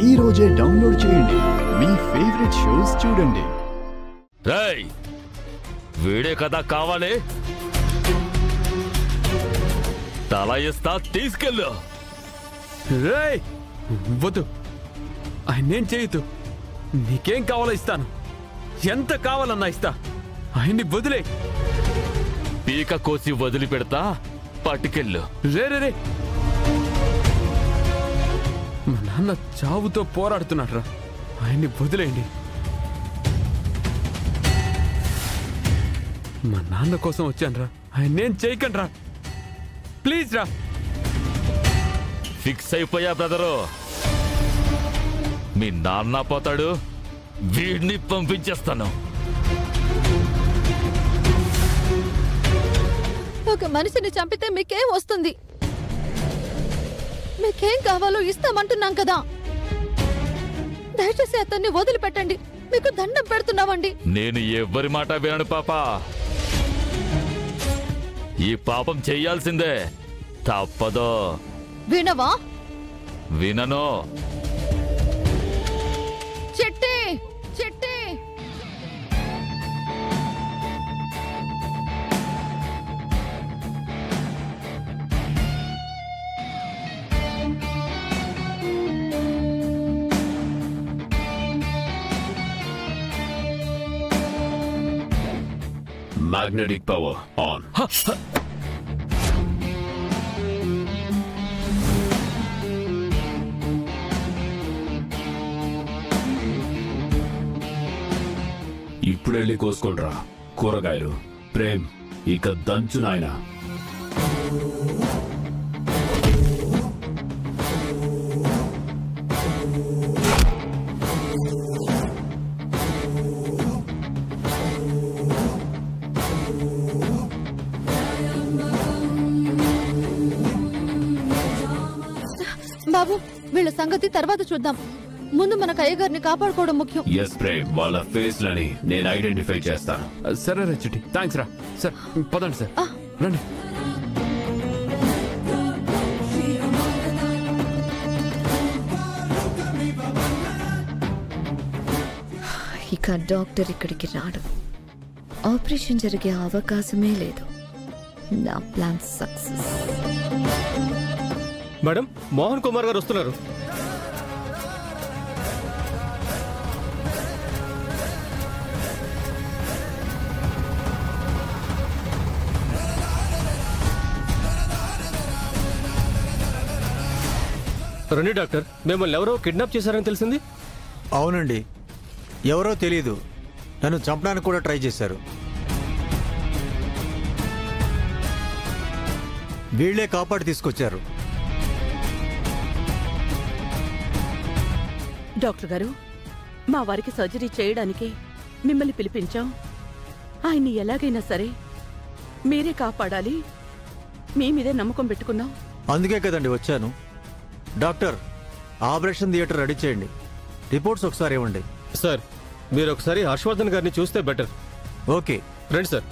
ఈ రోజే డౌన్లోడ్ చేయండి, మీ ఫేవరెట్ షోస్ చూడండి. రేయ్, వీడే కదా కావాలి, తల ఇస్తా తీసుకెళ్ళు. రేయ్ వద్దు, ఆయన్నేం చేయొద్దు. నీకేం కావాలో ఇస్తాను, ఎంత కావాలన్నా ఇస్తా. ఆయన్ని వదిలే. పీక కోసి వదిలి పెడతా, పట్టుకెళ్ళు. రే రే రే, మా నాన్న చావుతో పోరాడుతున్నాడు రా, ఆయన్ని వదిలేయండి. మా నాన్న కోసం వచ్చాను రా, ఆయన్నేం చేయకండి రా, ప్లీజ్ రా. ఫిక్స్ అయిపోయా బ్రదరు, మీ నాన్న పోతాడు, వీడిని పంపించేస్తాను. ఒక మనిషిని చంపితే మీకేం వస్తుంది? మీకేం కావాలో ఇస్తామంటున్నాం కదా, దయచేసి అతన్ని వదిలిపెట్టండి, మీకు దండం పెడుతున్నామండి. నేను ఎవ్వరి మాట వినను పాపా, ఈ పాపం చెయ్యాల్సిందే, తప్పదో. వినవా? వినను. చిట్టి చిట్టి, Magnetic power on. ఇప్పుడెళ్ళి కోసుకోండ్రా కూరగాయలు. ప్రేమ్, ఇక దంచు నాయనా. బాబు వీళ్ళ సంగతి తర్వాత చూద్దాం, ముందు మన అయ్యగారిని కాపాడుకోవడం ముఖ్యం. ఎస్ ప్రేమ్, వాళ్ళ ఫేస్ లని నేను ఐడెంటిఫై చేస్తాను. సరే రా చిట్టి, థ్యాంక్స్ రా. సార్ పదండి సార్, రండి. ఇక డాక్టర్ ఇక్కడికి రాడు, ఆపరేషన్ జరిగే అవకాశమే లేదు. నా plan success. Madam, Mohan Kumar గారు వస్తున్నారు. రండి డాక్టర్, మిమ్మల్ని ఎవరో కిడ్నాప్ చేశారని తెలిసింది. అవునండి, ఎవరో తెలీదు, నన్ను చంపడానికి కూడా ట్రై చేశారు. వీళ్లే కాపాడి తీసుకొచ్చారు. డాక్టర్ గారు, మా వారికి సర్జరీ చేయడానికి మిమ్మల్ని పిలిపించాం. ఆయన్ని ఎలాగైనా సరే మీరే కాపాడాలి, మీ మీదే నమ్మకం పెట్టుకున్నాం. అందుకే కదండి వచ్చాను. డాక్టర్, ఆపరేషన్ థియేటర్ రెడీ చేయండి, రిపోర్ట్స్ ఒకసారి ఇవ్వండి. సార్, మీరు ఒకసారి హర్షవర్ధన్ గారిని చూస్తే బెటర్. ఓకే రండి సార్.